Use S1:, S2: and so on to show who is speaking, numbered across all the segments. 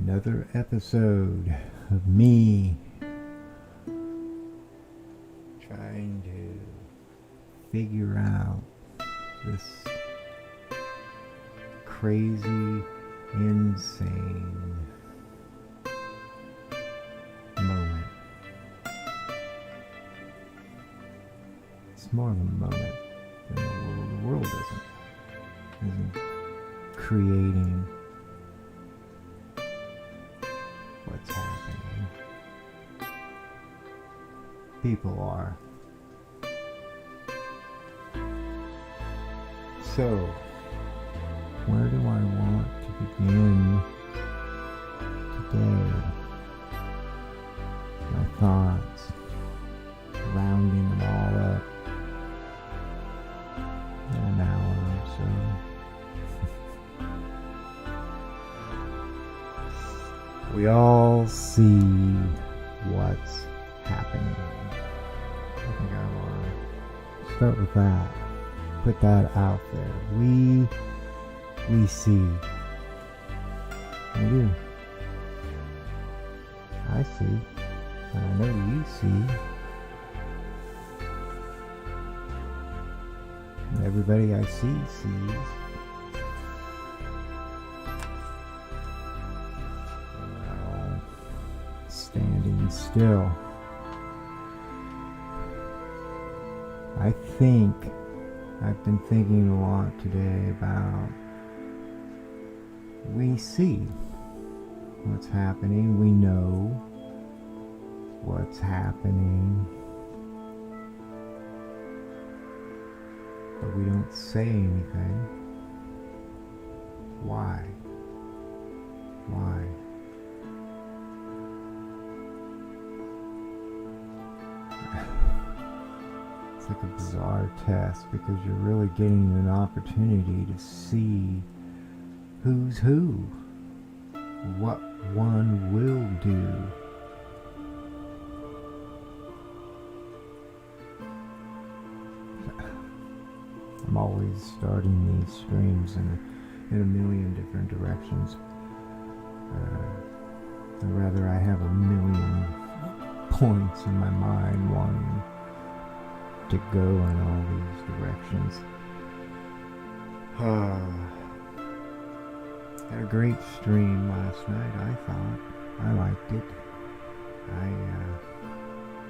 S1: Another episode of me trying to figure out this crazy, insane moment. It's more of a moment than the world. The world isn't creating what's happening. People are. So, where do I want to begin today? My thoughts, rounding them all up in an hour or so. We all see what's happening. I think I want to start with that. Put that out there. We see. I do. I see. And I know you see. And everybody I see sees. Well, standing still. I think I've been thinking a lot today about we see what's happening, we know what's happening, but we don't say anything. Why? Why? It's like a bizarre test because you're really getting an opportunity to see who's who, what one will do. I'm always starting these streams in a million different directions. Or rather, I have a million points in my mind wanting to go in all these directions. Had a great stream last night, I thought. I liked it. I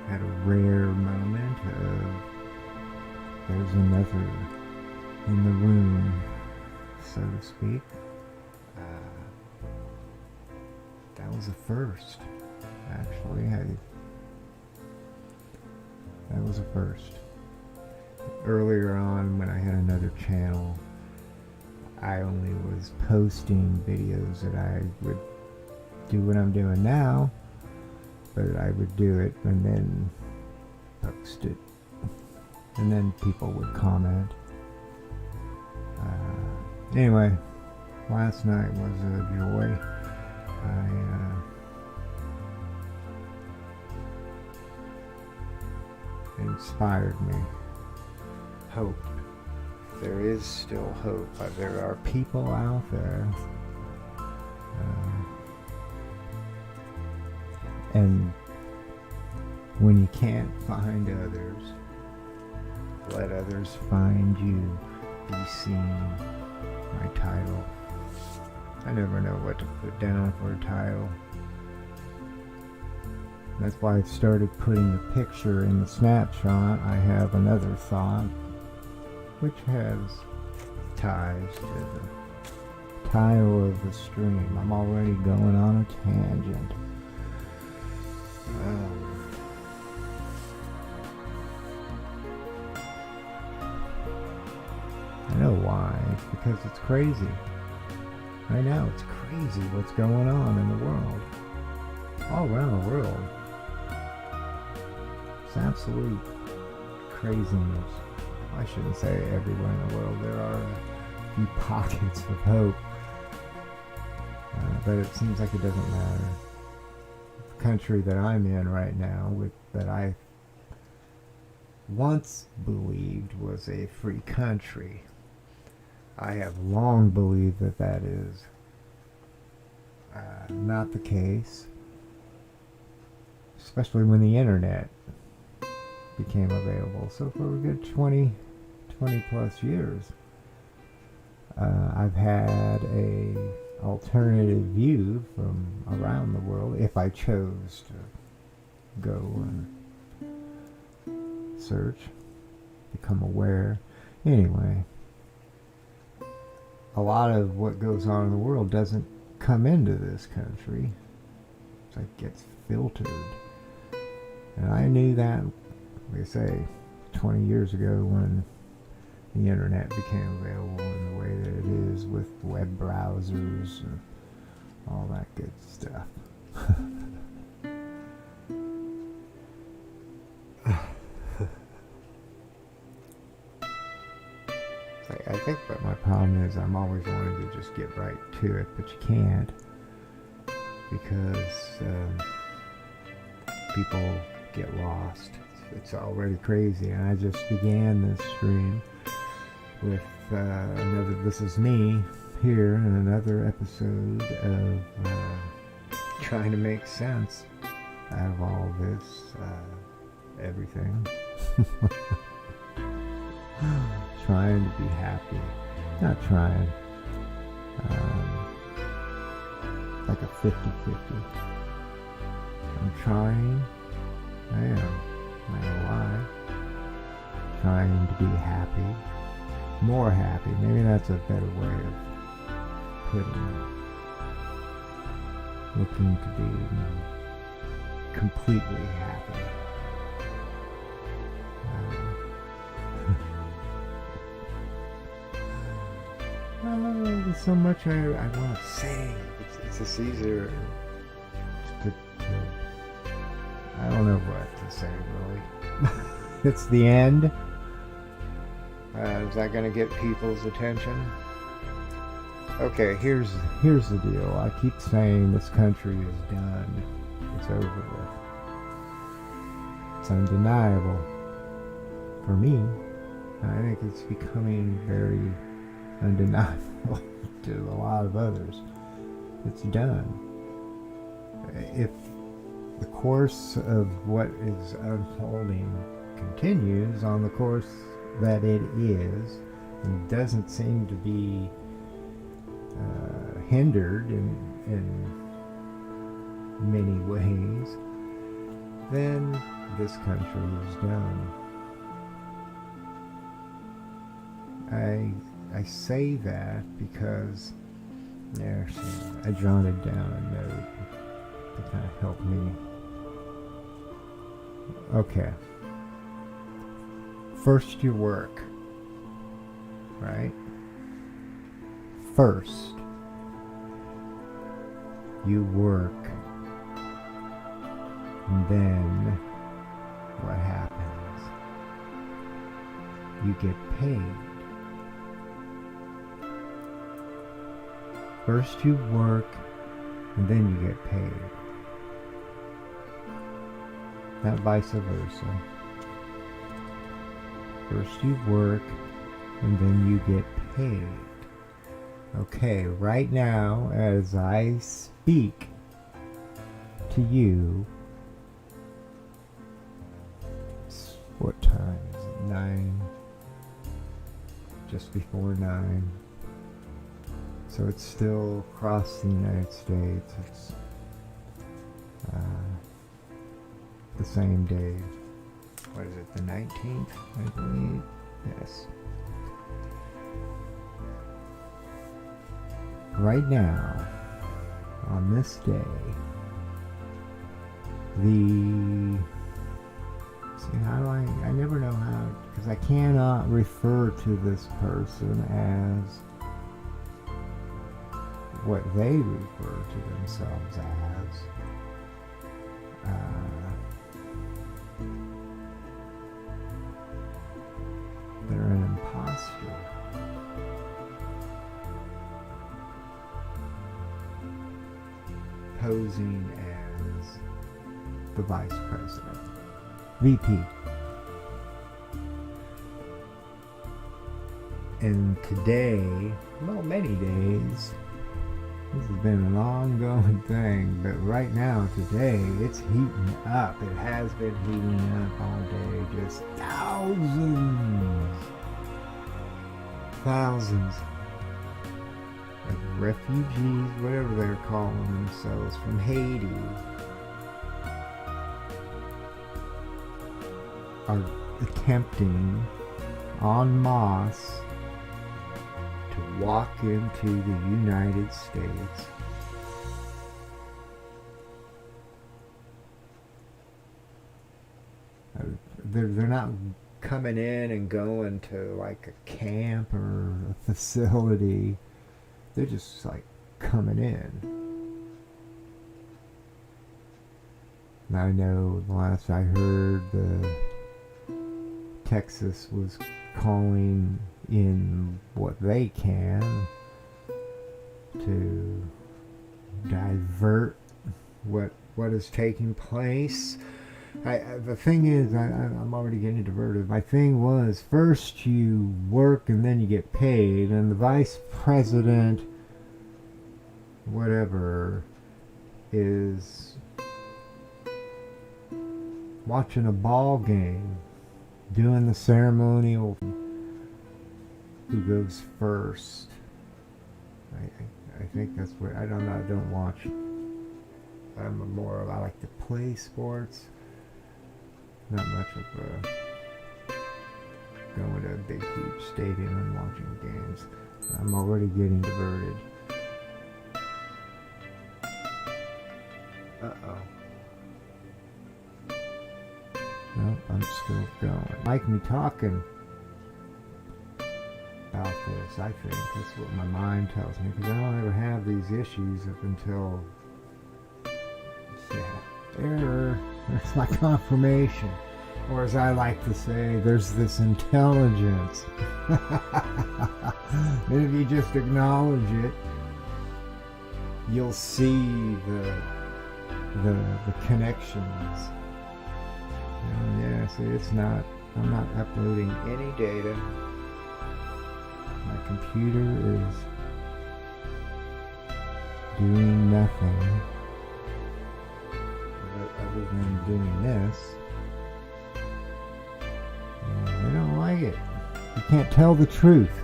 S1: had a rare moment of there's another in the room, so to speak. That was a first, actually. That was a first. Earlier on, when I had another channel, I only was posting videos that I would do what I'm doing now, but I would do it and then post it, and then people would comment. Anyway, last night was a joy. It inspired me. Hope. There is still hope. There are people out there. And when you can't find others, let others find you. Be seen. My title. I never know what to put down for a title. That's why I started putting the picture in the snapshot. I have another thought, which has ties to the title of the stream. I'm already going on a tangent. I know why. It's because it's crazy. Right now it's crazy what's going on in the world. All around the world. It's absolute craziness. I shouldn't say everywhere in the world. There are a few pockets of hope. But it seems like it doesn't matter. The country that I'm in right now, that I once believed was a free country, I have long believed that that is not the case, especially when the internet became available. So for a good 20 plus years, I've had a alternative view from around the world if I chose to go and search, become aware. Anyway, a lot of what goes on in the world doesn't come into this country. It's like gets filtered. And I knew that, like I say, 20 years ago when the internet became available in the way that it is with web browsers and all that good stuff. I think that my problem is I'm always wanting to just get right to it, but you can't, because people get lost. It's already crazy, and I just began this stream with another This Is Me here in another episode of trying to make sense out of all this, everything. Trying to be happy. Not trying. Like a 50-50. I'm trying. I am. Not gonna lie. Trying to be happy. More happy. Maybe that's a better way of putting it. Looking to be completely happy. There's so much I want to say. It's just easier to I don't know what to say, really. It's the end. Is that going to get people's attention? Okay, here's the deal. I keep saying this country is done. It's over with. It's undeniable. For me, I think it's becoming very undeniable to a lot of others. It's done. If the course of what is unfolding continues on the course that it is, and doesn't seem to be hindered in many ways, then this country is done. I say that because I jotted down a note to kind of help me. Okay. First you work, right? First you work, and then what happens? You get paid. First you work, and then you get paid. Not vice versa. First you work, and then you get paid. Okay, right now, as I speak to you, what time is it? 9? Just before 9. So it's still across the United States. It's the same day. What is it, the 19th, I believe? Yes. Right now, on this day, how do I never know how, because I cannot refer to this person as what they refer to themselves as. They're an imposter. Posing as the vice president, VP. And today, well, many days, This has been an ongoing thing, but right now, today, it's heating up. It has been heating up all day. Just thousands of refugees, whatever they're calling themselves, from Haiti are attempting en masse to walk into the United States. They're not coming in and going to like a camp or a facility. They're just like coming in. And I know the last I heard, Texas was calling in what they can to divert what is taking place. The thing is, I'm already getting diverted. My thing was, first you work and then you get paid, and the vice president, whatever, is watching a ball game, doing the ceremonial who goes first. I think that's what, I don't know, I don't watch. I like to play sports. Not much of going to a big huge stadium and watching games. I'm already getting diverted. Uh-oh. No, I'm still going. Like me talking about this, I think. That's what my mind tells me, because I don't ever have these issues up until, error. There's my confirmation. Or as I like to say, there's this intelligence. And if you just acknowledge it, you'll see the connections. Yeah, see, I'm not uploading any data. My computer is doing nothing other than doing this. And I don't like it. You can't tell the truth.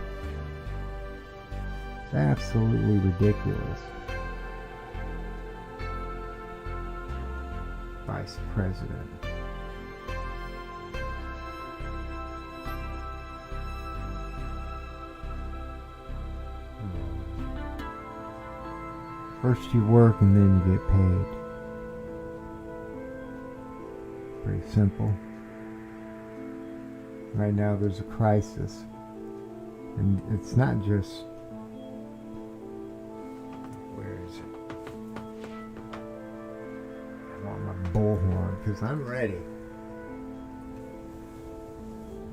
S1: It's absolutely ridiculous. Vice President. First you work and then you get paid. Pretty simple. Right now there's a crisis. And it's not just... Where is it? I want my bullhorn because I'm ready.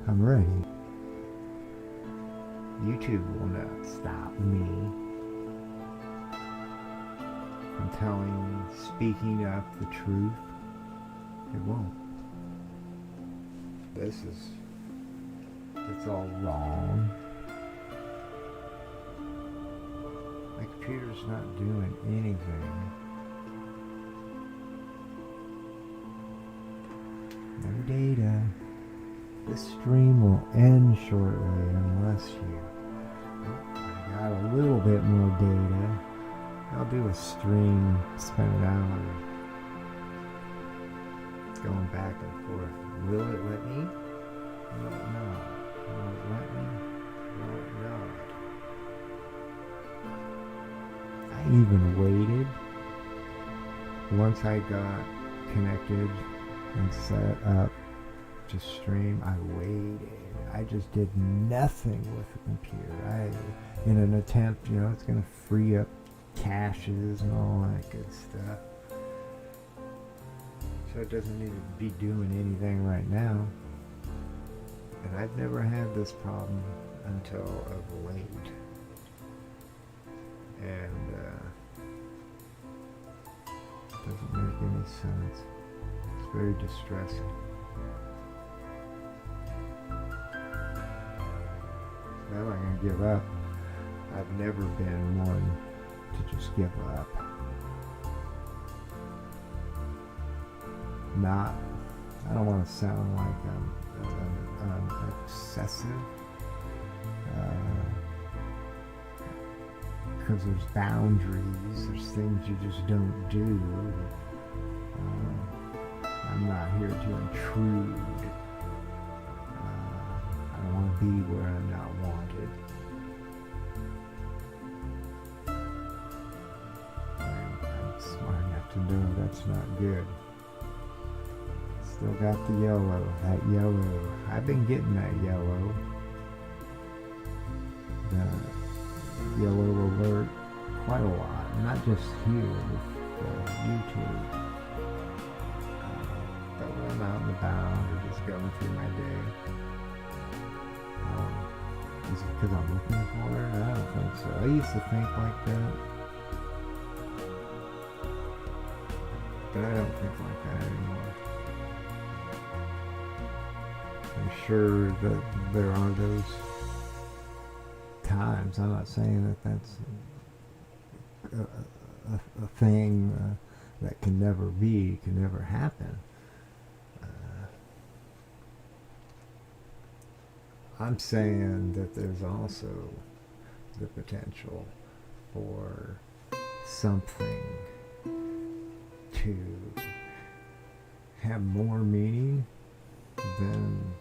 S1: I'm ready. YouTube will not stop me from speaking up the truth. It won't. It's all wrong. My computer's not doing anything. No data. This stream will end shortly unless you... I got a little bit more data. I'll do a stream, spend an hour going back and forth. Will it let me? Will it not? Will it let me? Will it not? I even waited. Once I got connected and set up to stream, I waited. I just did nothing with the computer. In an attempt, it's going to free up caches and all that good stuff. So it doesn't need to be doing anything right now. And I've never had this problem until of late. And it doesn't make any sense. It's very distressing. I'm not going to give up. I've never been one to just give up. Not, I don't want to sound like I'm excessive, because there's boundaries, there's things you just don't do. I'm not here to intrude. I don't want to be where I'm not wanted. I'm smart enough to know that's not good. Still got the yellow, that yellow. I've been getting that yellow. The yellow alert quite a lot. Not just here with YouTube. But when I'm out and about or just going through my day. Is it because I'm looking for it? I don't think so. I used to think like that. But I don't think like that anymore. I'm sure that there are those times. I'm not saying that that's a thing that can never be, can never happen. I'm saying that there's also the potential for something to have more meaning than,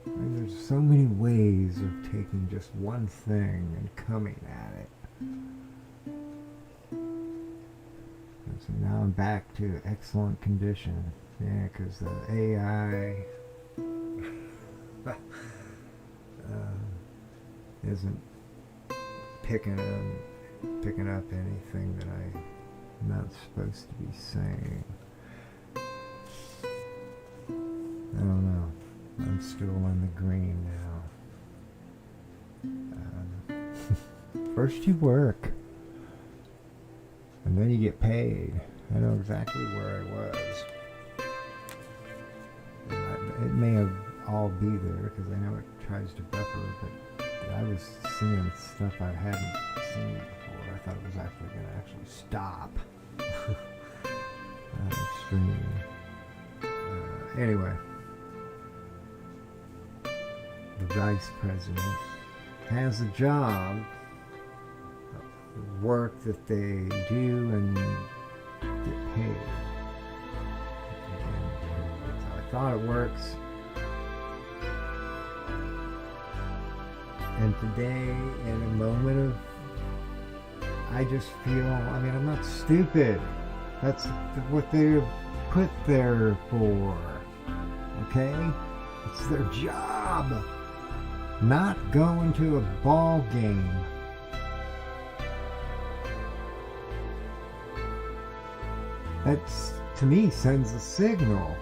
S1: I mean, there's so many ways of taking just one thing and coming at it. And so now I'm back to excellent condition. Yeah, because the AI isn't picking up anything that I'm not supposed to be saying. I don't know. I'm still in the green now. First you work, and then you get paid. I know exactly where I was. It may have all be there because I know it tries to buffer, but I was seeing stuff I hadn't seen before. I thought it was actually going to actually stop stream. Anyway, the vice president has a job, work that they do and get paid. Again, that's how I thought it works. And today, in a moment of, I just feel, I mean, I'm not stupid. That's what they're put there for. Okay? It's their job. Not going to a ball game. That's, to me, sends a signal.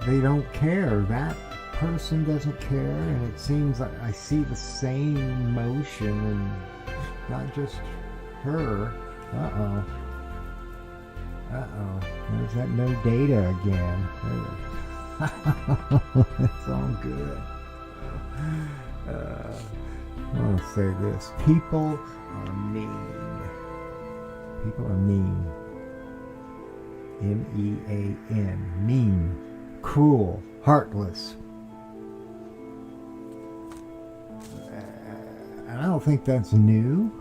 S1: They don't care. That person doesn't care, and it seems like I see the same motion, and not just her. There's that no data again. It's all good. I want to say this: people are mean. People are mean. M-E-A-N. Mean. Cruel. Heartless. And I don't think that's new.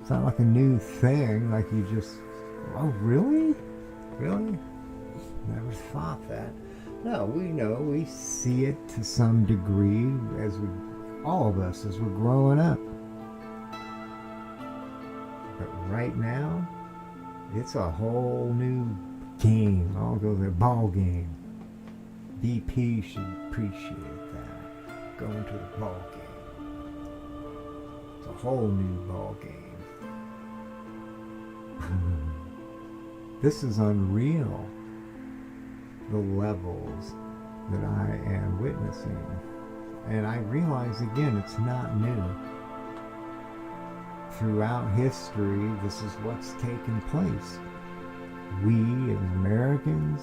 S1: It's not like a new thing, like you just, oh really? Really? Never thought that. No, we know, we see it to some degree as we, all of us, as we're growing up. But right now, it's a whole new game. I'll go to the ball game. BP should appreciate that. Going to the ball game. It's a whole new ball game. This is unreal, the levels that I am witnessing. And I realize again, it's not new. Throughout history, this is what's taken place. We as Americans,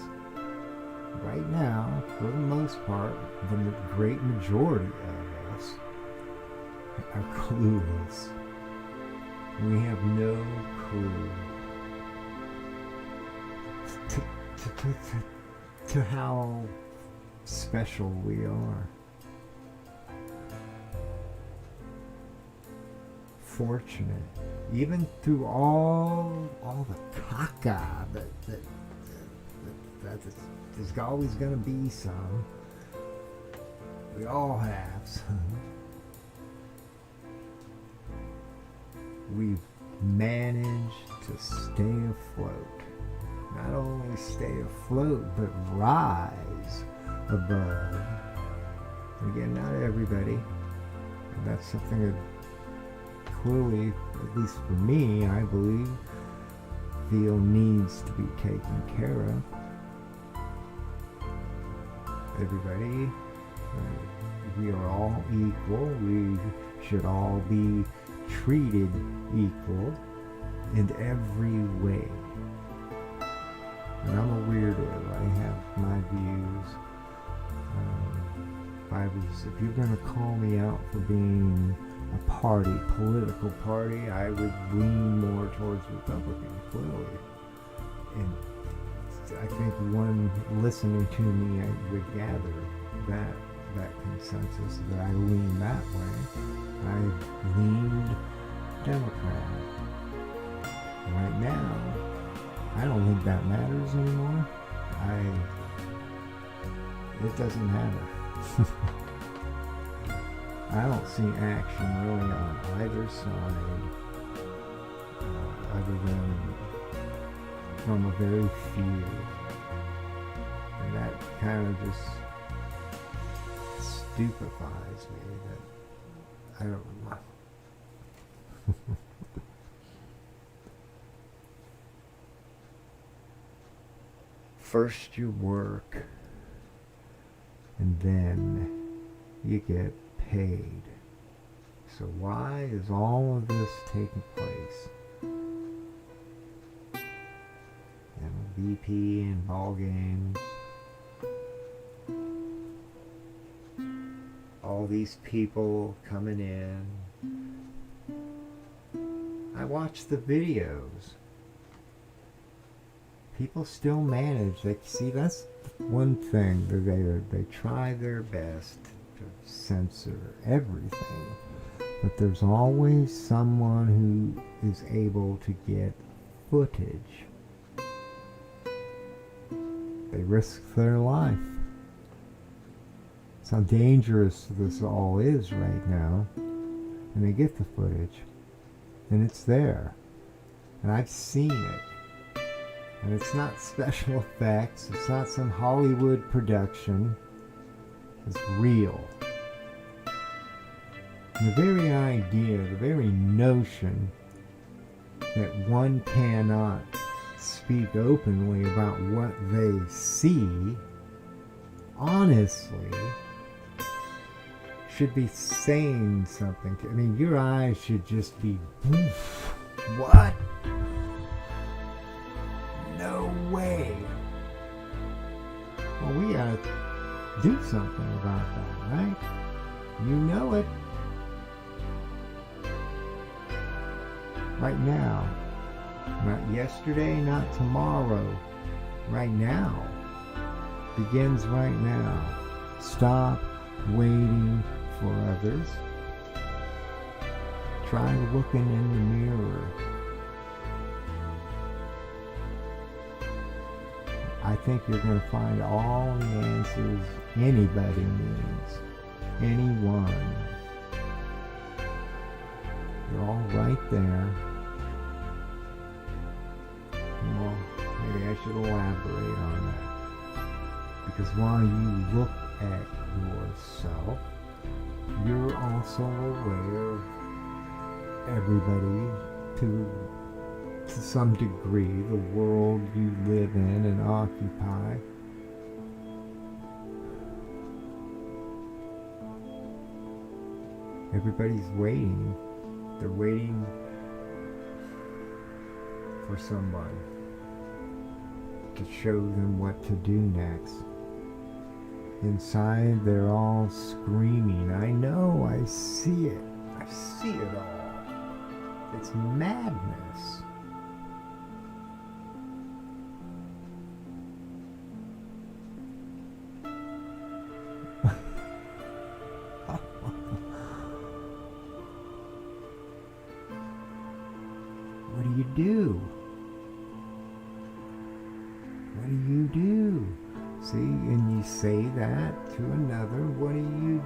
S1: right now, for the most part, the great majority of us are clueless. We have no clue to how special we are. Fortunate, even through all the caca that there's always going to be some. We all have some. We've managed to stay afloat. Not only stay afloat, but rise above. Again, not everybody. And that's something that clearly, at least for me, I believe, feel needs to be taken care of. Everybody, we are all equal. We should all be treated equal in every way. And I'm a weirdo. I have my views. If you're going to call me out for being a political party, I would lean more towards Republican, clearly. And I think one listening to me, I would gather that consensus that I lean that way. I leaned Democrat. Right now, I don't think that matters anymore. It doesn't matter. I don't see action really on either side, other than from a very few. And that kind of just stupefies me that I don't know. First you work, and then you get paid. So why is all of this taking place? And BP and ball games, all these people coming in. I watch the videos. People still manage. See, that's one thing. They try their best to censor everything, but there's always someone who is able to get footage. They risk their life. That's how dangerous this all is right now. And they get the footage, and it's there, and I've seen it. And it's not special effects. It's not some Hollywood production. It's real. And the very idea, the very notion that one cannot speak openly about what they see, honestly, should be saying something. I mean, your eyes should just be, what? No way. Well, we gotta do something about that, right? You know it. Right now. Not yesterday, not tomorrow. Right now. Begins right now. Stop waiting for others. Try looking in the mirror. I think you're going to find all the answers anybody needs. Anyone. They're all right there. Well, maybe I should elaborate on that. Because while you look at yourself, you're also aware of everybody to some degree, the world you live in and occupy. Everybody's waiting. They're waiting for someone to show them what to do next. Inside, they're all screaming. I know, I see it. I see it all. It's madness. What do you do? What do you do? See, and you say that to another, what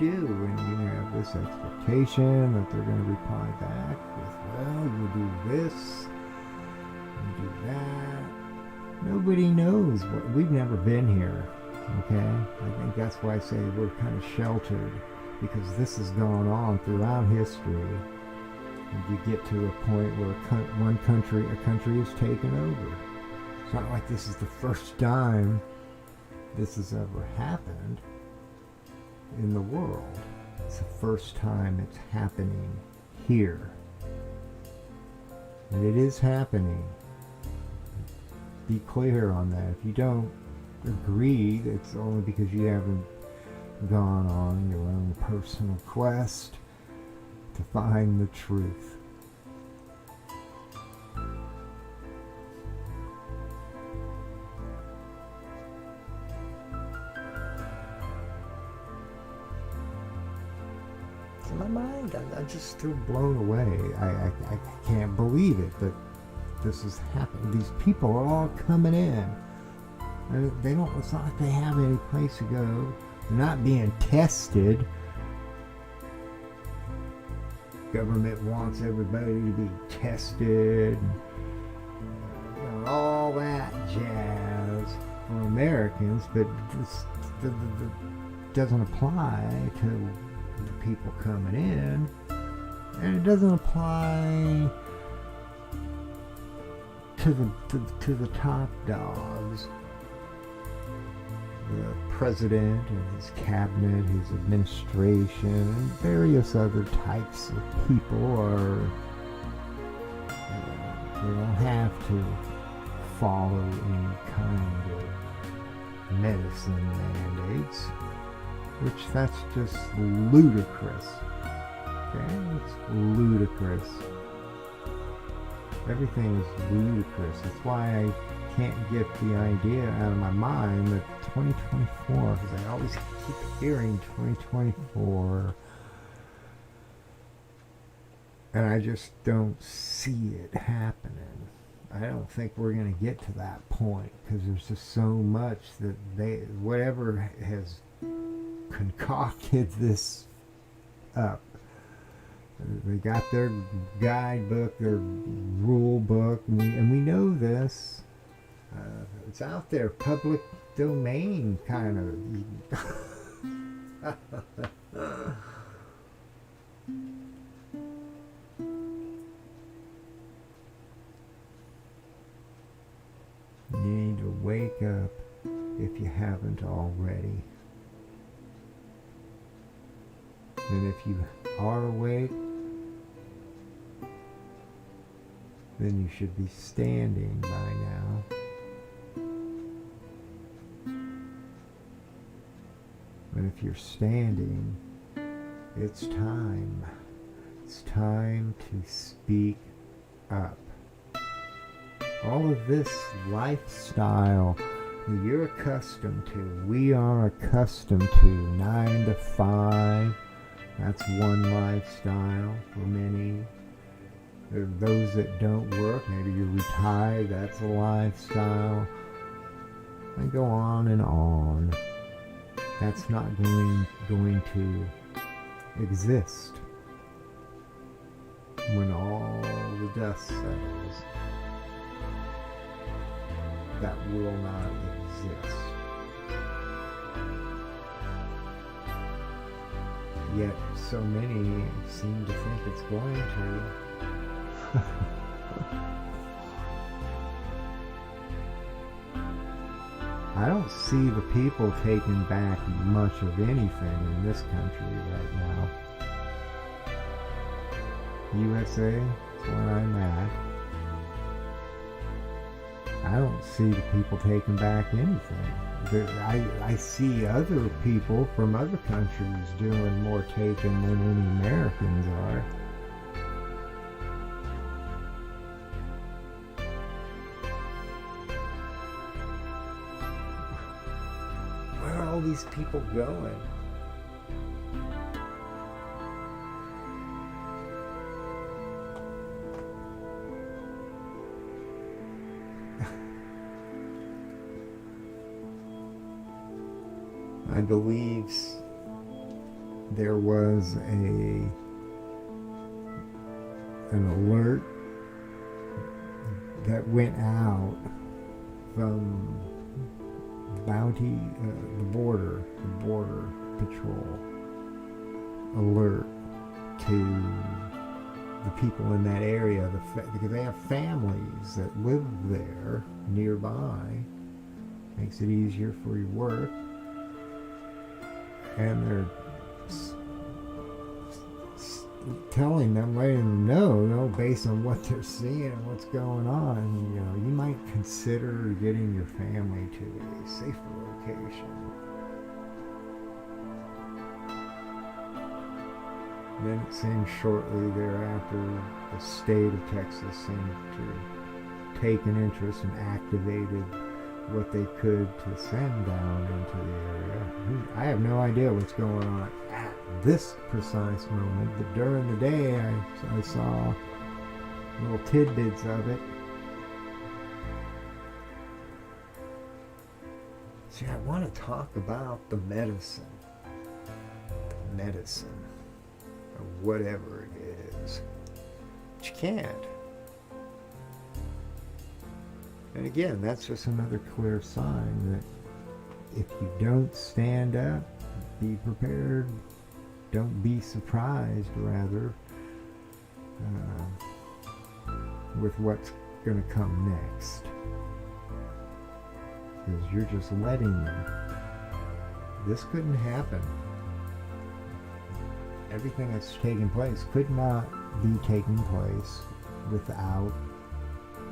S1: do? And you have this expectation that they're going to reply back with, well, you do this, you do that. Nobody knows what, we've never been here, okay? I think that's why I say we're kind of sheltered, because this has gone on throughout history. And you get to a point where a country is taken over. It's not like this is the first time this has ever happened in the world. It's the first time it's happening here. And it is happening. Be clear on that. If you don't agree, it's only because you haven't gone on your own personal quest to find the truth. In my mind, I'm just still blown away. I can't believe it that this is happening. These people are all coming in. They don't. It's not like they have any place to go. They're not being tested. Government wants everybody to be tested. All that jazz for Americans, but this doesn't apply to the people coming in, and it doesn't apply to the top dogs. The president and his cabinet, his administration, and various other types of people are, they don't have to follow any kind of medicine mandates, which that's just ludicrous. Okay? It's ludicrous. Everything is ludicrous. That's why I can't get the idea out of my mind that 2024, because I always keep hearing 2024, and I just don't see it happening. I don't think we're going to get to that point, because there's just so much that whatever has concocted this up, they got their guidebook, their rule book, and we know this. It's out there, public domain kind of. You need to wake up if you haven't already. And if you are awake, then you should be standing by now. But if you're standing, it's time. It's time to speak up. All of this lifestyle that you're accustomed to, we are accustomed to, 9 to 5, that's one lifestyle for many. There are those that don't work, maybe you're retired, that's a lifestyle. And go on and on. That's not going to exist when all the dust settles. That will not exist. Yet so many seem to think it's going to. I don't see the people taking back much of anything in this country right now. USA, that's where I'm at. I don't see the people taking back anything. I see other people from other countries doing more taking than any Americans are. all these people going? I believe there was an alert that went out from Bounty, the border patrol alert to the people in that area, because they have families that live there nearby. Makes it easier for your work. And they're telling them, letting them know, based on what they're seeing and what's going on, you might consider getting your family to a safer location. And then it seemed shortly thereafter, the state of Texas seemed to take an interest and activated what they could to send down into the area. I have no idea what's going on at this precise moment, but during the day I saw little tidbits of it. See, I want to talk about the medicine, or whatever it is, but you can't. And again, that's just another clear sign that if you don't stand up, be prepared, don't be surprised, rather, with what's going to come next. Because you're just letting them. This couldn't happen. Everything that's taking place could not be taking place without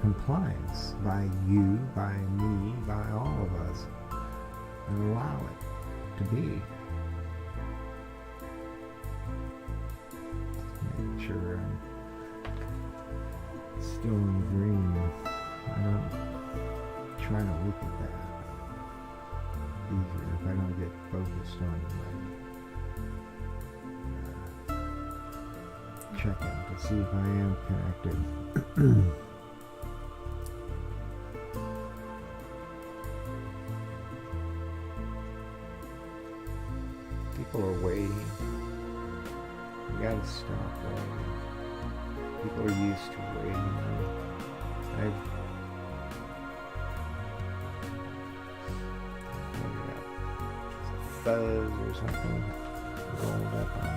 S1: compliance by you, by me, by all of us, and allow it to be. Make sure I'm still in the dream. I don't try to look at that. Easier if I don't get focused on my checking to see if I am connected. People are waiting. You gotta stop waiting. People are used to waiting. Fuzz or something rolled up on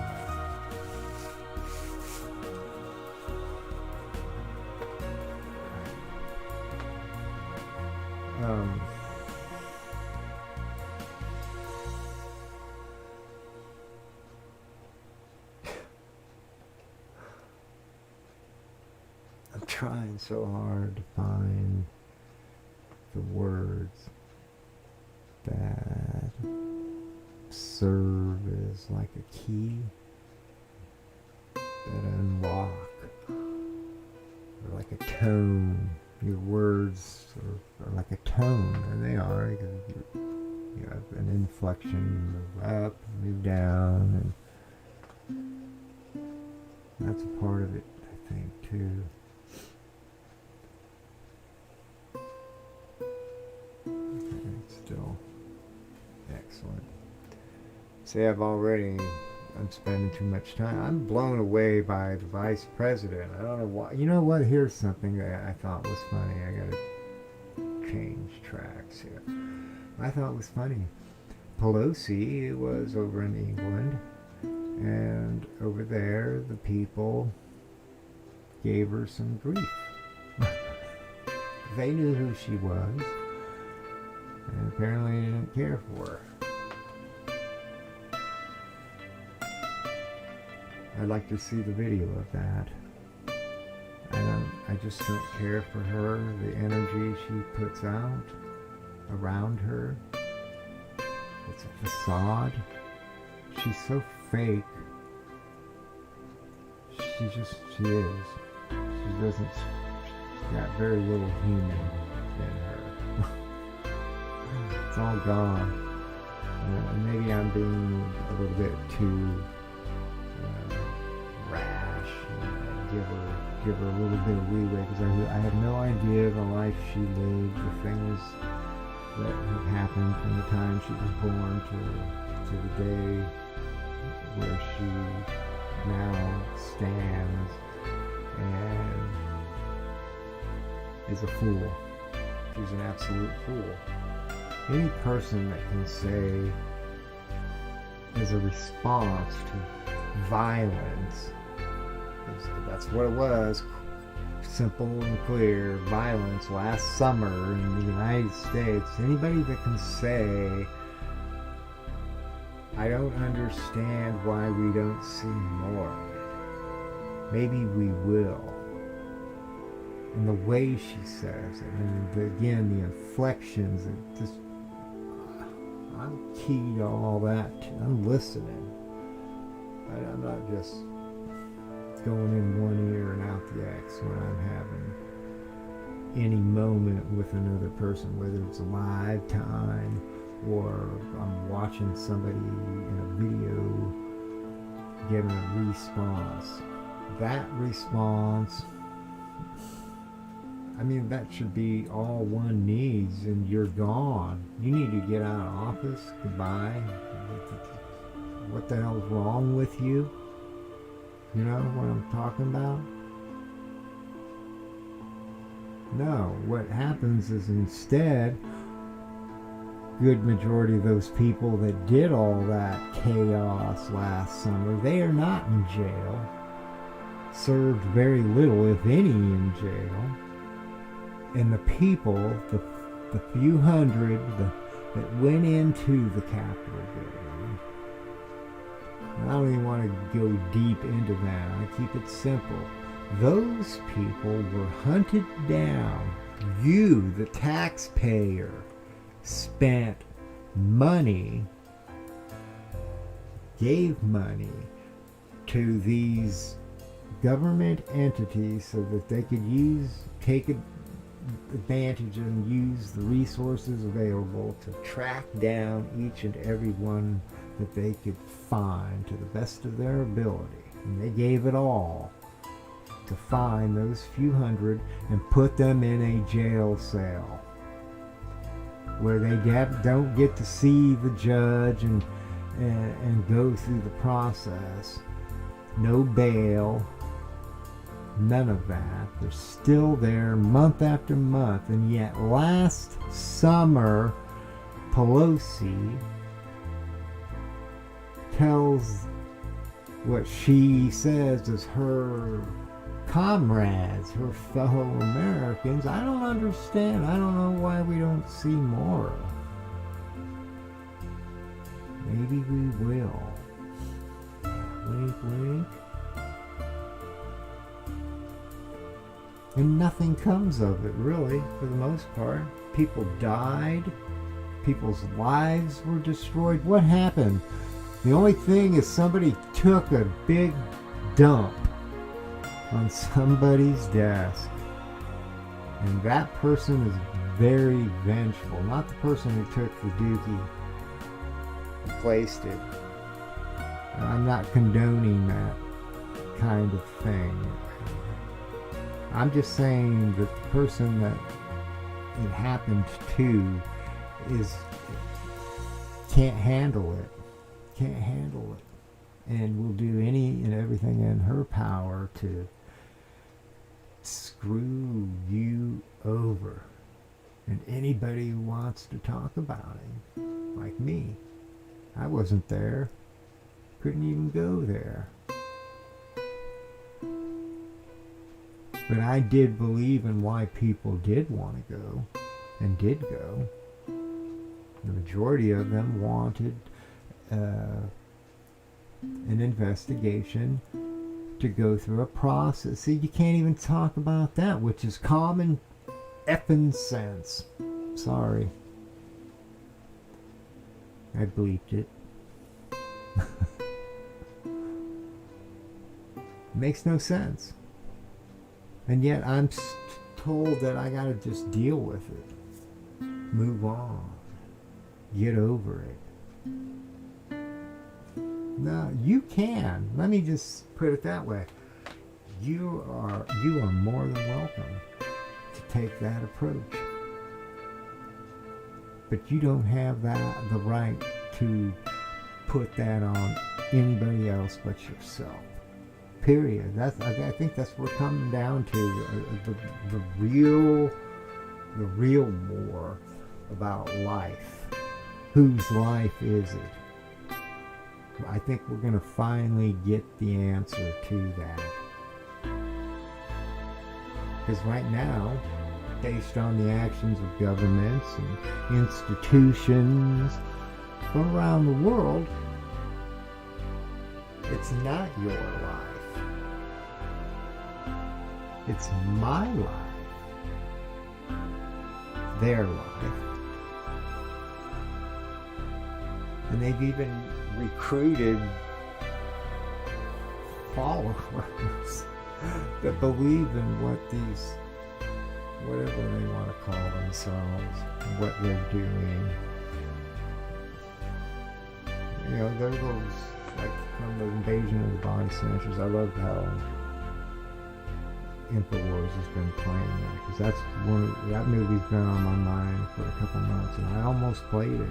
S1: I'm trying so hard to find the words that serve as like a key that unlock, or like a tone. Your words are like a tone, and they are, because you have an inflection, you move up, move down, and that's a part of it, I think, too. Okay, still excellent. See, I'm spending too much time. I'm blown away by the vice president. I don't know why. You know what? Here's something that I thought was funny. I gotta change tracks here. I thought was funny. Pelosi was over in England, and over there the people gave her some grief. They knew who she was, and apparently they didn't care for her. I'd like to see the video of that. I just don't care for her, the energy she puts out around her. It's a facade. She's so fake. She is. She's got very little human in her. It's all gone. Maybe I'm being a little bit too rash. Give her a little bit of leeway, because I have no idea the life she lived, the things that have happened from the time she was born to the day where she now stands and is a fool. She's an absolute fool. Any person that can say, as a response to violence, that's what it was, simple and clear, violence last summer in the United States, anybody that can say, I don't understand why we don't see more. Maybe we will. And the way she says it, and again, the inflections, it just, I'm key to all that. I'm listening. I'm not just going in one ear and out the X when I'm having any moment with another person, whether it's a live time or I'm watching somebody in a video giving a response. That response, I mean, that should be all one needs, and you're gone. You need to get out of office. Goodbye. What the hell's wrong with you? You know what I'm talking about? No, what happens is instead, good majority of those people that did all that chaos last summer, they are not in jail. Served very little, if any, in jail. And the people, the few hundred that went into the Capitol building, I don't even want to go deep into that. I keep it simple. Those people were hunted down. You, the taxpayer, spent money, gave money to these government entities so that they could take advantage and use the resources available to track down each and every one that they could find to the best of their ability. And they gave it all to find those few hundred and put them in a jail cell where they don't get to see the judge and go through the process. No bail, none of that. They're still there month after month. And yet last summer, Pelosi tells what she says is her comrades, her fellow Americans, I don't understand. I don't know why we don't see more. Maybe we will. Wink, wink. And nothing comes of it, really, for the most part. People died. People's lives were destroyed. What happened? The only thing is somebody took a big dump on somebody's desk. And that person is very vengeful. Not the person who took the dookie and placed it. I'm not condoning that kind of thing. I'm just saying that the person that it happened to can't handle it. Can't handle it. And will do any and everything in her power to screw you over. And anybody who wants to talk about it, like me. I wasn't there. Couldn't even go there. But I did believe in why people did want to go, and did go. The majority of them wanted an investigation to go through a process. See, you can't even talk about that, which is common effing sense. Sorry. I bleeped it. Makes no sense. And yet I'm told that I gotta just deal with it. Move on. Get over it. No, you can. Let me just put it that way. You are more than welcome to take that approach. But you don't have the right to put that on anybody else but yourself. Period. I think that's what we're coming down to. The real war about life. Whose life is it? I think we're going to finally get the answer to that. Because right now, based on the actions of governments and institutions around the world, it's not your life. It's my life. Their life. And they've even recruited followers that believe in what these, whatever they want to call themselves, what they're doing. You know, they're those, like from the Invasion of the Body Snatchers. I loved how InfoWars has been playing there, because that movie's been on my mind for a couple months, and I almost played it.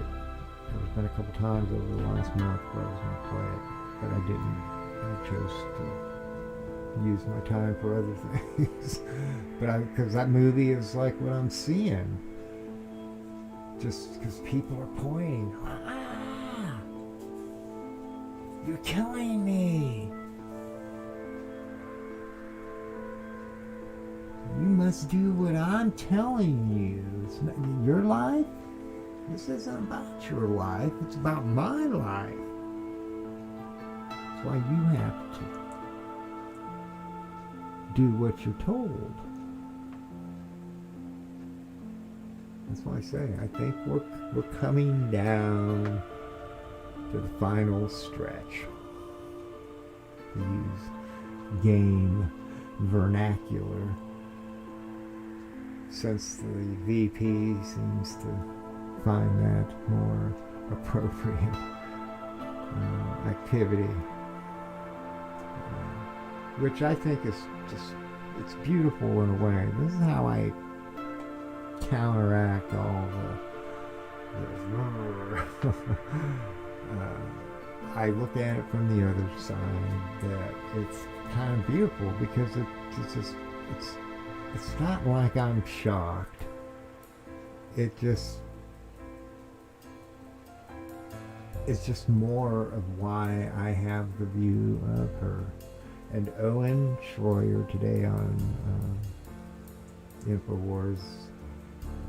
S1: There's been a couple times over the last month where I was going to play it, but I didn't. I chose to use my time for other things. Because that movie is like what I'm seeing. Just because people are pointing, you're killing me. You must do what I'm telling you. It's not your life. This isn't about your life. It's about my life. That's why you have to do what you're told. That's why I say I think we're coming down to the final stretch. To use game vernacular, since the VP seems to find that more appropriate activity, which I think is just, it's beautiful in a way. This is how I counteract all the I look at it from the other side, that it's kind of beautiful, because it's not like I'm shocked. It's just more of why I have the view of her. And Owen Schroyer today on InfoWars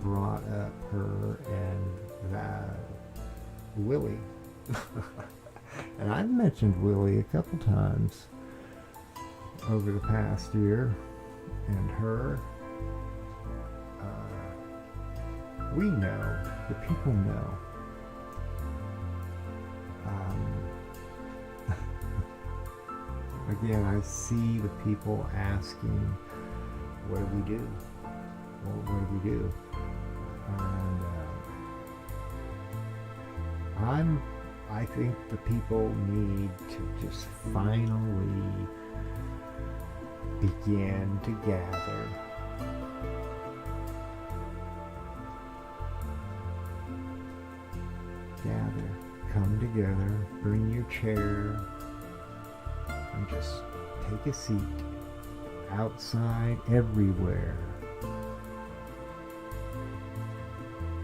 S1: brought up her and Willie. And I've mentioned Willie a couple times over the past year, and her. We know, the people know. Again, I see the people asking, what do we do? Well, what do we do? And I think the people need to just finally begin to gather. Gather, come together, bring your chair, and just take a seat outside, everywhere.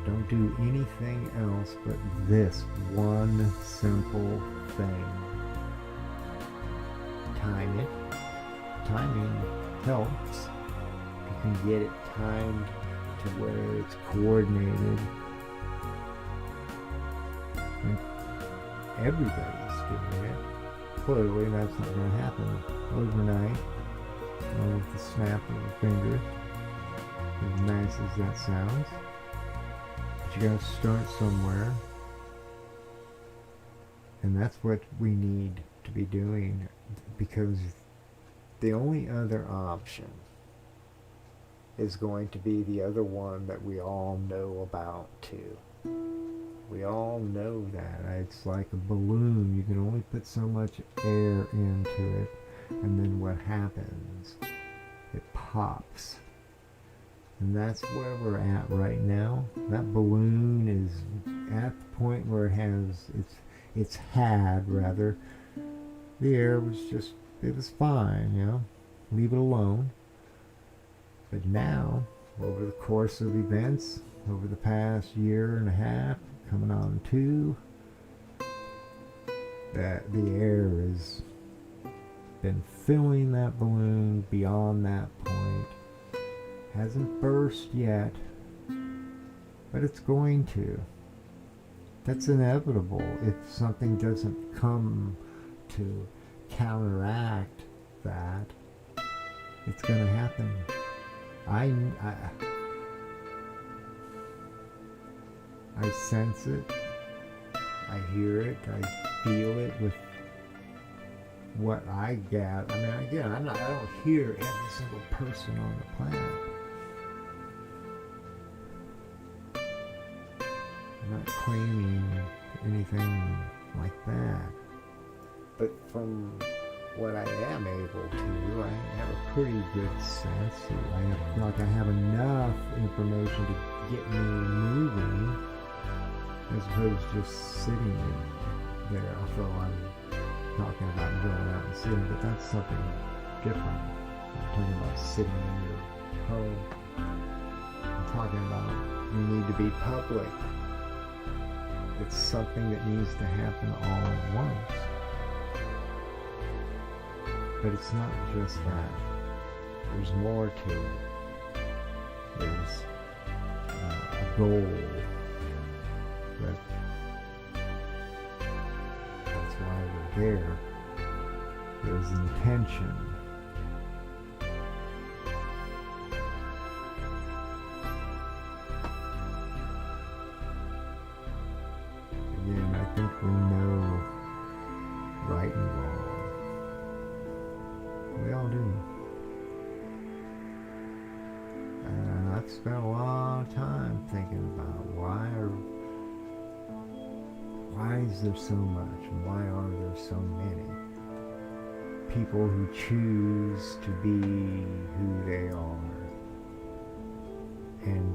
S1: Don't do anything else but this one simple thing. Time it. Timing helps. You can get it timed to where it's coordinated. And everybody's doing it. Clearly, that's not going to happen overnight, or with the snap of a finger, as nice as that sounds. But you got to start somewhere, and that's what we need to be doing, because the only other option is going to be the other one that we all know about too. We all know that. It's like a balloon. You can only put so much air into it, and then what happens? It pops. And that's where we're at right now. That balloon is at the point where it's had the air was just, it was fine, leave it alone. But now, over the course of events, over the past year and a half, coming on 2, that the air has been filling that balloon beyond that point. Hasn't burst yet, but it's going to. That's inevitable if something doesn't come to counteract that. It's going to happen. I sense it. I hear it. I feel it with what I gather. I mean, again, I don't hear every single person on the planet. I'm not claiming anything like that. But from what I am able to, I have a pretty good sense. I feel like I have enough information to get me moving, as opposed to just sitting there. Although I'm talking about going out and sitting, but that's something different. I'm talking about sitting in your home. I'm talking about you need to be public. It's something that needs to happen all at once. But it's not just that. There's more to it. There's a goal. That's why we're there. There's intention. Again, I think we know right and wrong. We all do. And I've spent a lot of time thinking about why is there so much, and why are there so many people who choose to be who they are? And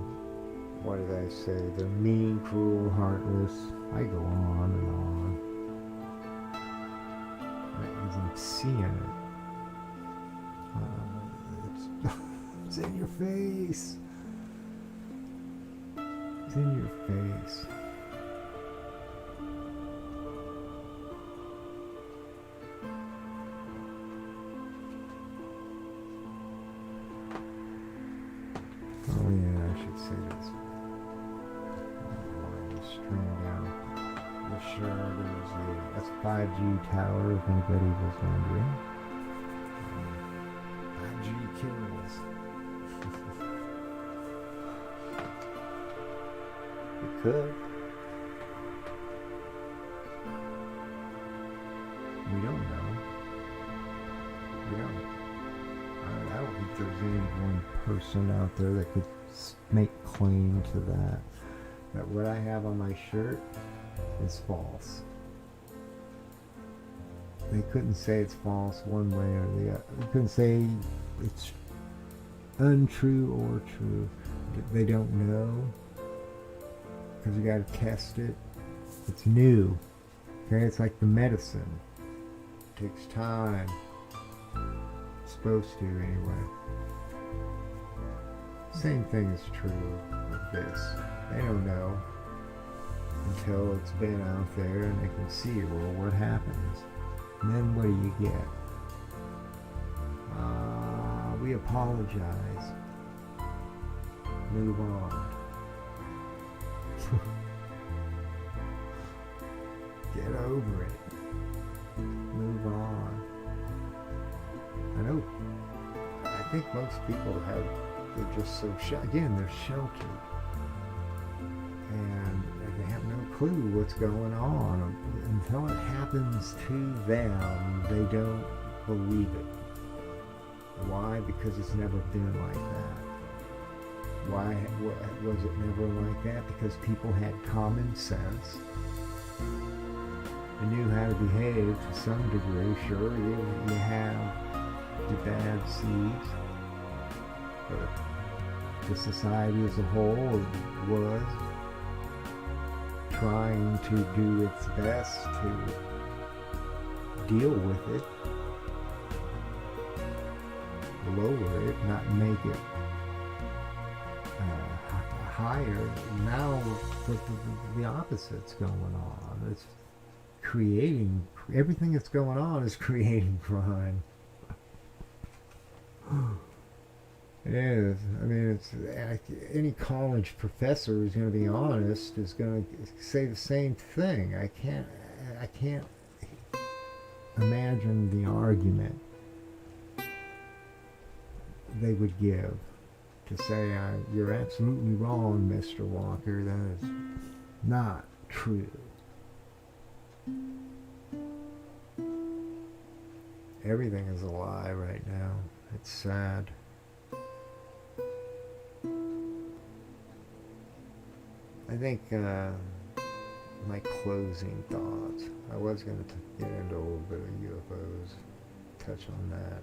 S1: what did I say? They're mean, cruel, heartless. I go on and on. Because I'm seeing it. It's in your face. It's in your face. Oh yeah, I should say this. String down. The sure that's 5G tower, if anybody was wondering. 5G kills. It could. We don't know. We don't. I don't think there's any one person out there that could make claim to that. That what I have on my shirt is false. They couldn't say it's false one way or the other. They couldn't say it's untrue or true. They don't know. Because you got to test it. It's new. Okay, it's like the medicine. It takes time. It's supposed to anyway. Same thing is true with this. They don't know until it's been out there and they can see, well, what happens. And then what do you get? We apologize. Move on. Get over it. Move on. I know. I think most people they're just so again, they're sheltered. And they have no clue what's going on. Until it happens to them, they don't believe it. Why? Because it's never been like that. Why was it never like that? Because people had common sense and knew how to behave to some degree. Sure, you have the bad seeds, but the society as a whole was trying to do its best to deal with it, lower it, not make it higher. Now the opposite's going on. It's creating, everything that's going on is creating crime. It is. I mean, it's any college professor who's going to be honest is going to say the same thing. I can't imagine the argument they would give to say, you're absolutely wrong, Mr. Walker. That is not true. Everything is a lie right now. It's sad. I think my closing thoughts, I was going to get into a little bit of UFOs, touch on that.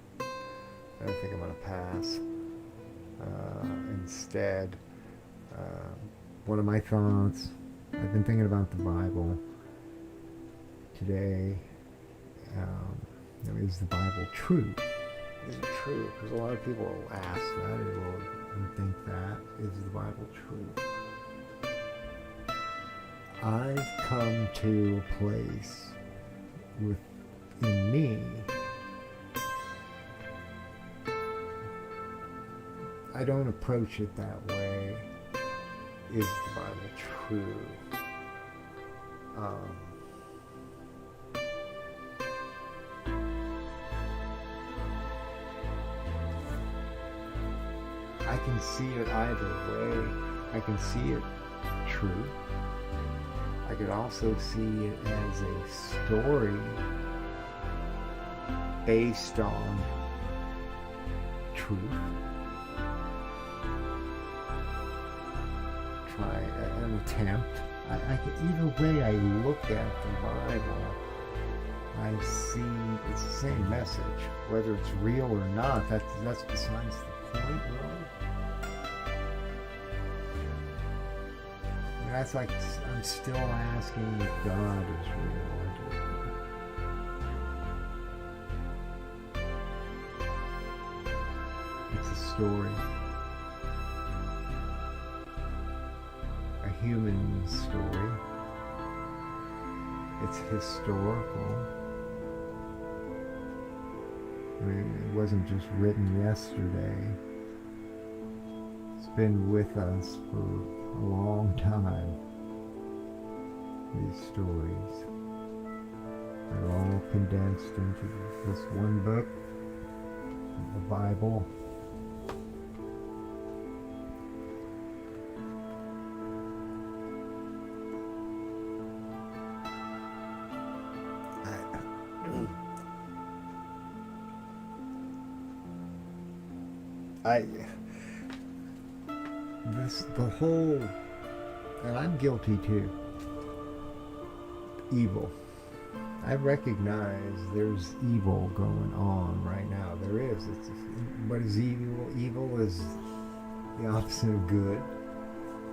S1: I think I'm going to pass. Instead, one of my thoughts, I've been thinking about the Bible today. Is the Bible true? Is it true? Because a lot of people will ask that and think that. Is the Bible true? I've come to a place within me. I don't approach it that way. Is the Bible true? I can see it either way. I can see it true. I could also see it as a story based on truth. Try an attempt. Either way I look at the Bible, I see it's the same message. Whether it's real or not, that's besides the point, really. That's like I'm still asking if God is real. It's a story. A human story. It's historical. I mean, it wasn't just written yesterday. It's been with us for a long time. These stories are all condensed into this one book, the Bible. The whole, and I'm guilty too, evil. I recognize there's evil going on right now. There is. What is evil? Evil is the opposite of good.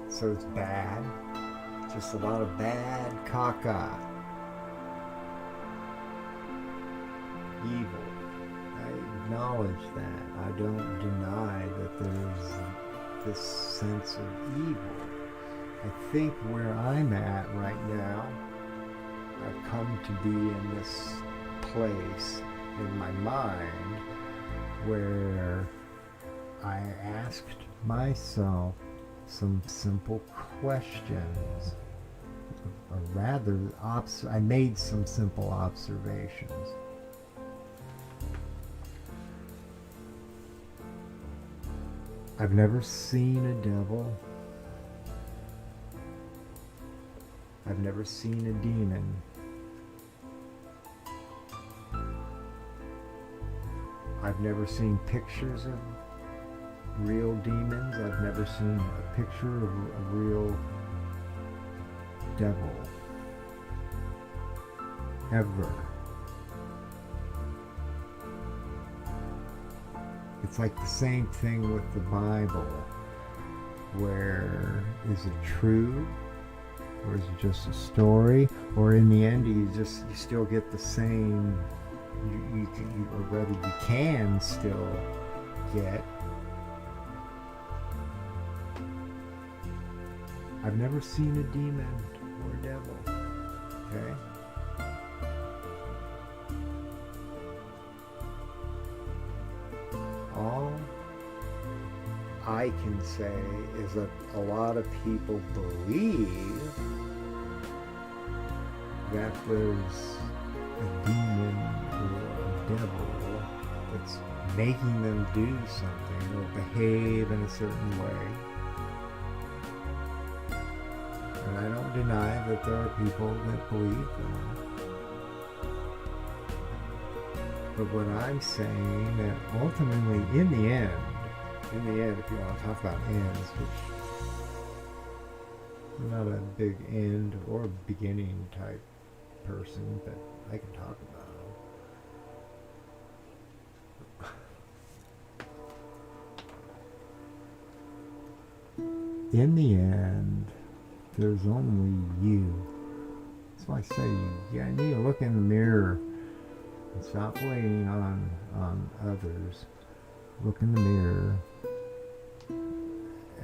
S1: So it's bad. Just a lot of bad caca. Evil. I acknowledge that. I don't deny that there's this sense of evil. I think where I'm at right now, I've come to be in this place in my mind where I asked myself some simple questions. Or rather, I made some simple observations. I've never seen a devil. I've never seen a demon. I've never seen pictures of real demons. I've never seen a picture of a real devil. Ever. It's like the same thing with the Bible, where is it true, or is it just a story, or in the end you still get the same, or whether you can still get. I've never seen a demon or a devil, okay? All I can say is that a lot of people believe that there's a demon or a devil that's making them do something or behave in a certain way. And I don't deny that there are people that believe that. But what I'm saying, that ultimately, in the end, if you want to talk about ends, which I'm not a big end or beginning type person, but I can talk about them. In the end, there's only you. That's why I say you need to look in the mirror and stop waiting on others. Look in the mirror.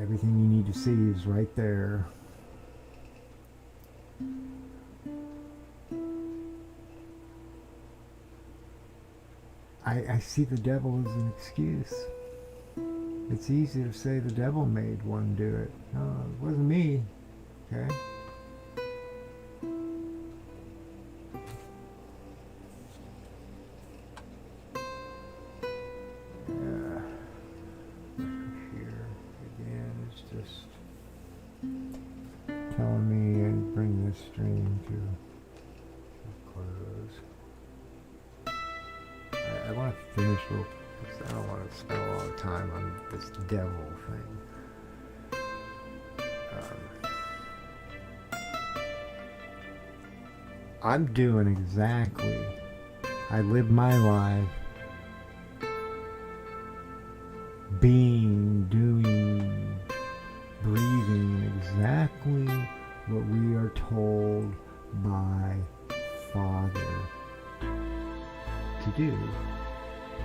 S1: Everything you need to see is right there. I see the devil as an excuse. It's easy to say the devil made one do it. No, it wasn't me. Okay? Telling me and bring this stream to a close. I want to finish real because I don't want to spend a lot of time on this devil thing. I'm doing exactly. I live my life being, doing, breathing exactly what we are told by Father to do,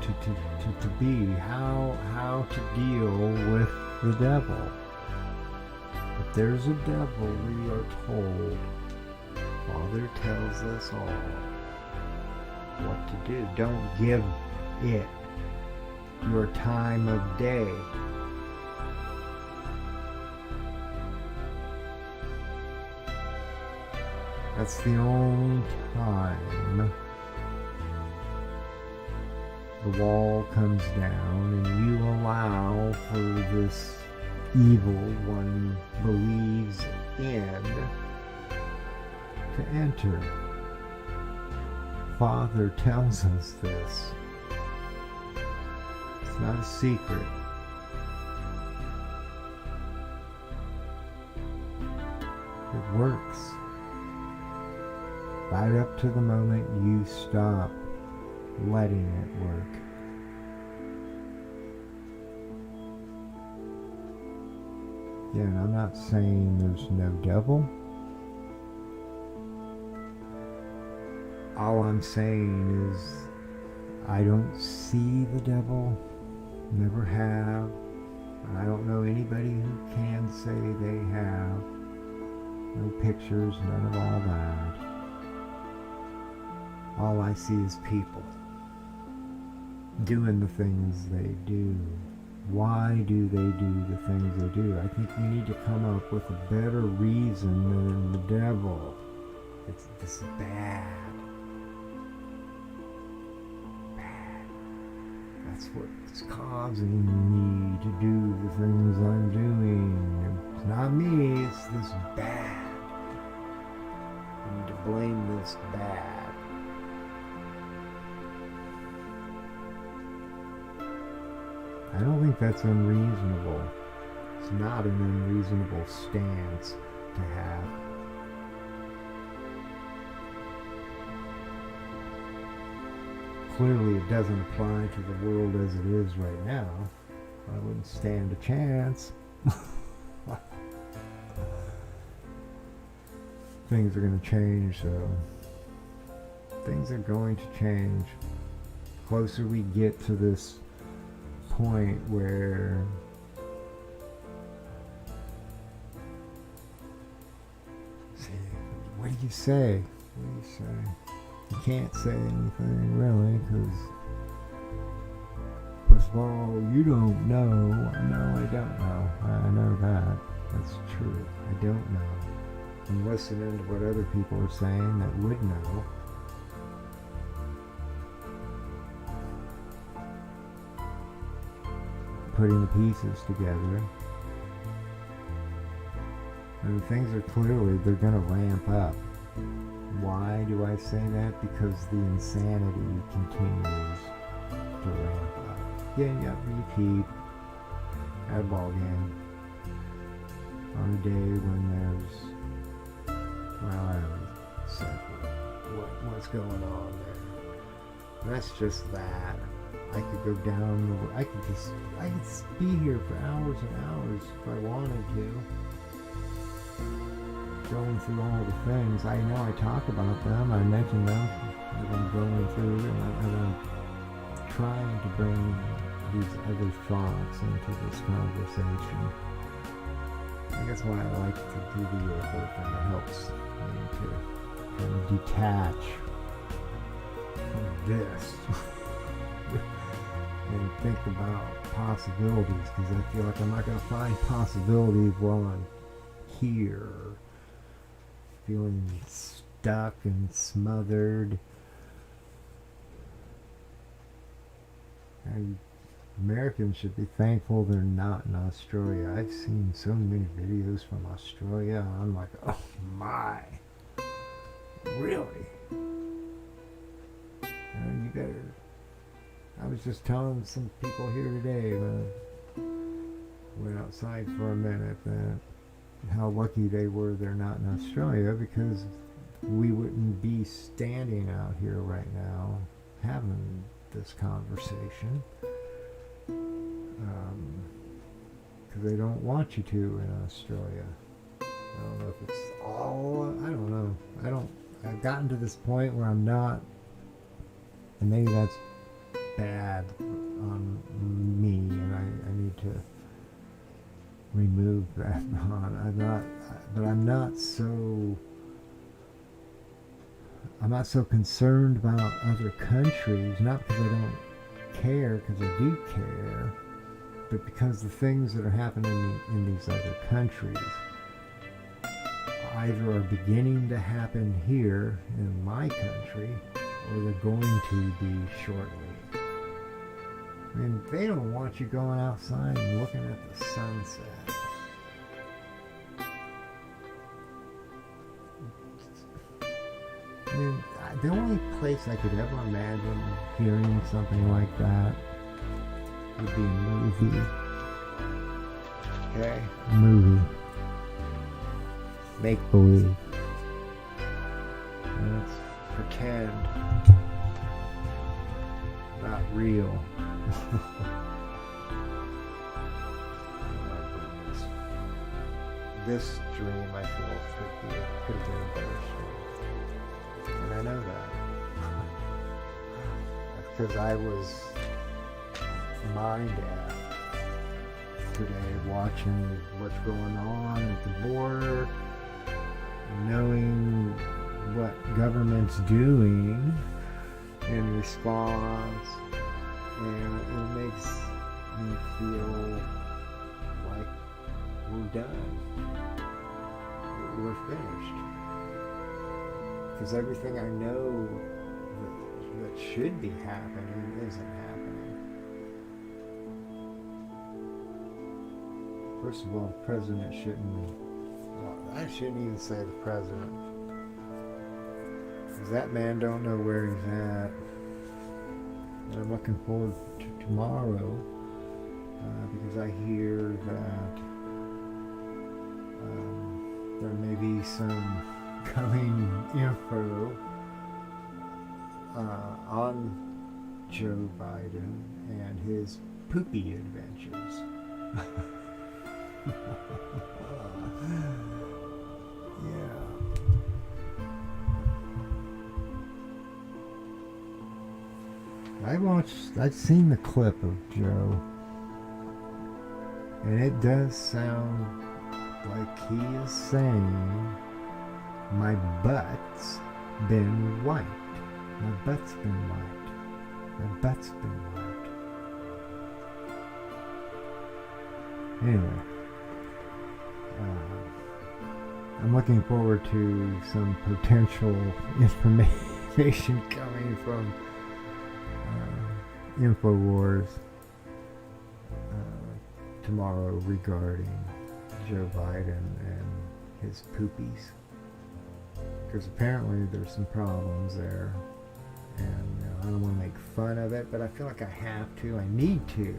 S1: to be, how to deal with the devil. If there's a devil, we are told, Father tells us all what to do. Don't give it your time of day. That's the only time the wall comes down and you allow for this evil one believes in to enter. Father tells us this. It's not a secret. It works. Right up to the moment you stop letting it work. Again, I'm not saying there's no devil. All I'm saying is I don't see the devil, never have, and I don't know anybody who can say they have. No pictures, none of all that. All I see is people doing the things they do. Why do they do the things they do? I think we need to come up with a better reason than the devil. It's this bad. That's what's causing me to do the things I'm doing. It's not me, it's this bad. I need to blame this bad. I don't think that's unreasonable. It's not an unreasonable stance to have. Clearly it doesn't apply to the world as it is right now. I wouldn't stand a chance. Things are going to change, so things are going to change. The closer we get to this point where what do you say? What do you say? You can't say anything really, because first of all, you don't know. No, I don't know. I know that. That's true. I don't know. I'm listening to what other people are saying that would know. Putting the pieces together. And things are clearly, they're going to ramp up. Why do I say that? Because the insanity continues to ramp up. Getting up, repeat, at a ball game. On a day when there's, well, I don't say what's going on there. And that's just that. I could go down, I could be here for hours and hours if I wanted to. Going through all the things. I know I talk about them, I mention them as I'm going through, and I'm trying to bring these other thoughts into this conversation. I think that's why I like to do the UFO thing. It helps me to kind of detach from this and think about possibilities, because I feel like I'm not going to find possibilities while I'm here, feeling stuck and smothered. And Americans should be thankful they're not in Australia. I've seen so many videos from Australia, and I'm like, oh my, really? You better. I was just telling some people here today when I went outside for a minute that how lucky they were they're not in Australia, because we wouldn't be standing out here right now having this conversation, because they don't want you to in Australia. I don't know if it's all, I don't know. I've gotten to this point where I'm not, and maybe that's bad on me, and I need to remove that on. I'm not so concerned about other countries, not because I don't care, because I do care, but because the things that are happening in these other countries either are beginning to happen here in my country, or they're going to be shortly. I mean, they don't want you going outside and looking at the sunset. I mean, the only place I could ever imagine hearing something like that would be a movie. Okay? A movie. Make believe. Let's pretend. Not real. Oh my goodness. This dream, I feel, could have been a better story. And I know that. That's because I was mind at today, watching what's going on at the border, knowing what government's doing in response, and it makes me feel like we're done. We're finished. Because everything I know that should be happening isn't happening. First of all, the president shouldn't, well, I shouldn't even say the president. Because that man don't know where he's at. And I'm looking forward to tomorrow because I hear that there may be some coming info on Joe Biden and his poopy adventures. Yeah. I've seen the clip of Joe, and it does sound like he is saying, my butt's been wiped. My butt's been wiped. My butt's been wiped. Anyway, I'm looking forward to some potential information coming from InfoWars tomorrow regarding Joe Biden and his poopies, because apparently there's some problems there, and I don't want to make fun of it, but I feel like I have to. I need to,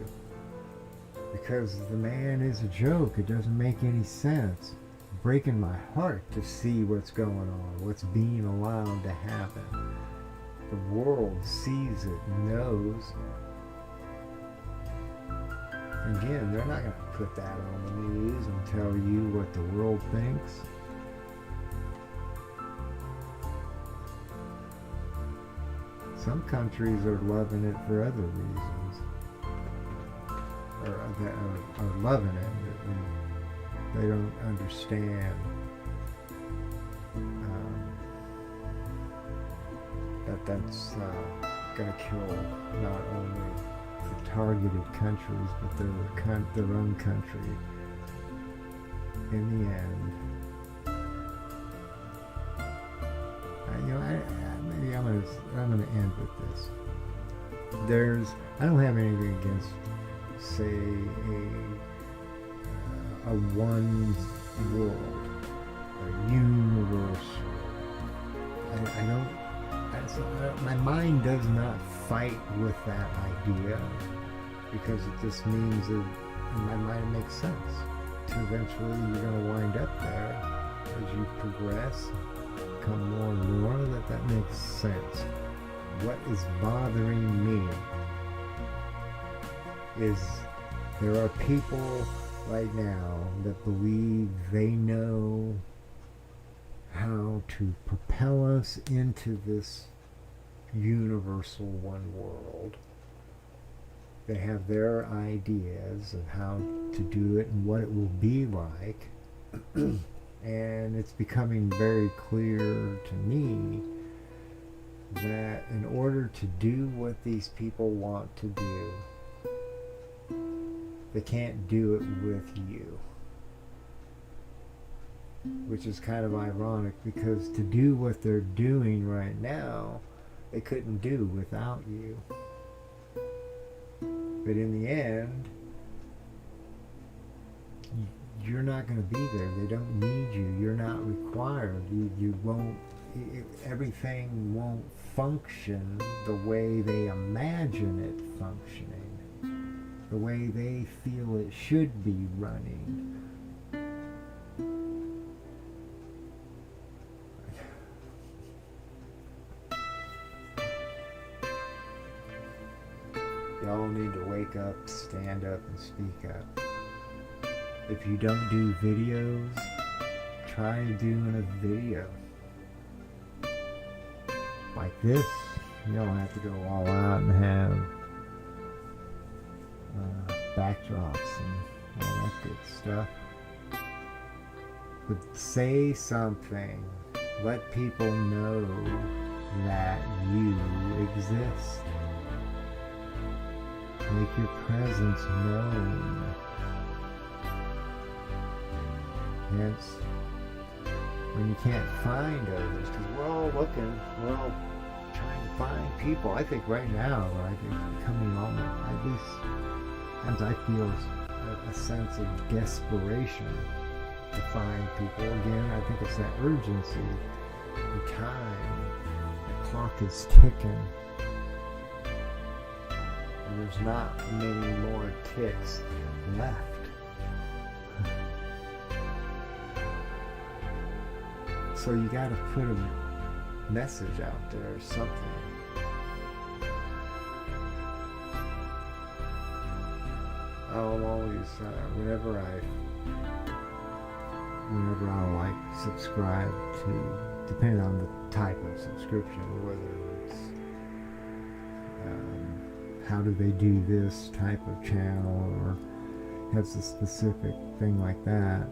S1: because the man is a joke. It doesn't make any sense. It's breaking my heart to see what's going on, what's being allowed to happen. The world sees it, knows. Again, they're not going to put that on the news and tell you what the world thinks. Some countries are loving it for other reasons, or are loving it, and they don't understand that's going to kill not only the targeted countries, but their own country in the end. Maybe I'm gonna end with this. I don't have anything against, say, a one world, a universe. I don't. My mind does not fight with that idea, because it just means that in my mind it makes sense. Eventually you're going to wind up there as you progress, become more and more, that makes sense. What is bothering me is there are people right now that believe they know how to propel us into this universal one world. They have their ideas of how to do it and what it will be like. And it's becoming very clear to me that in order to do what these people want to do, they can't do it with you. Which is kind of ironic, because to do what they're doing right now, they couldn't do without you. But in the end, you're not going to be there. They don't need you. You're not required. You won't. Everything won't function the way they imagine it functioning, the way they feel it should be running. Y'all need to wake up, stand up, and speak up. If you don't do videos, try doing a video. Like this, you don't have to go all out and have backdrops and all that good stuff. But say something. Let people know that you exist. Make your presence known. Hence, when you can't find others, because we're all looking, we're all trying to find people. I think right now, it's becoming almost, at least, sometimes I feel a sense of desperation to find people. Again, I think it's that urgency, the time, the clock is ticking. There's not many more ticks left. So you gotta put a message out there or something. I'll always, whenever I like subscribe to, depending on the type of subscription, whether it's how do they do this type of channel or has a specific thing like that.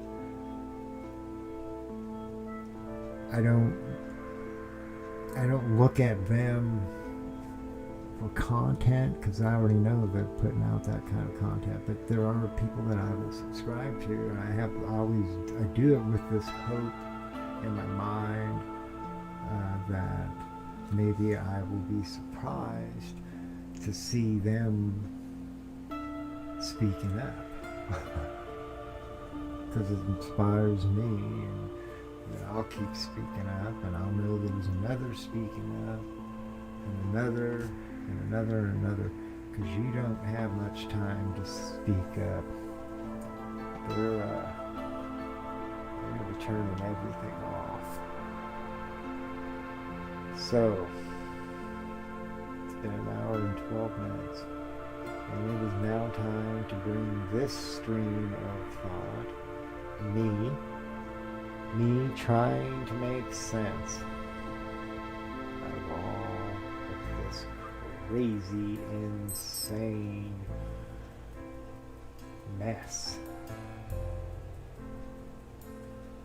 S1: I don't look at them for content because I already know they're putting out that kind of content. But there are people that I will subscribe to, and I do it with this hope in my mind that maybe I will be surprised to see them speaking up because it inspires me, and I'll keep speaking up, and I'll know there's another speaking up, and another, and another, and another, because you don't have much time to speak up. They're going to be turning everything off. So, it's been an hour and 12 minutes, and it is now time to bring this stream of thought, me trying to make sense of all of this crazy, insane mess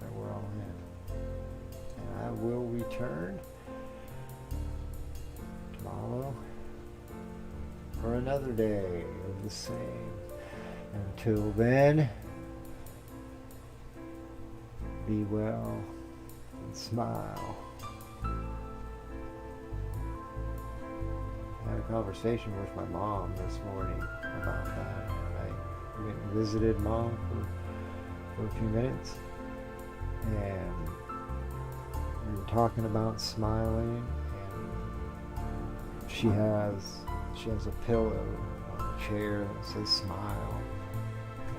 S1: that we're all in. And I will return tomorrow for another day of the same. Until then, be well and smile. I had a conversation with my mom this morning about that. I went and visited Mom for a few minutes, and we were talking about smiling, and she has a pillow on a chair that says smile,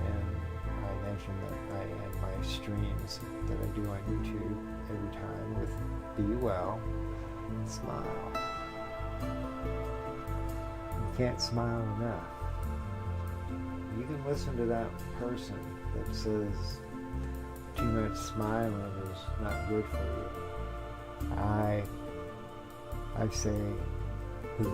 S1: and I mentioned that I had my streams that I do on YouTube every time with be well and smile. You can't smile enough. You can listen to that person that says too much smiling is not good for you. I say who?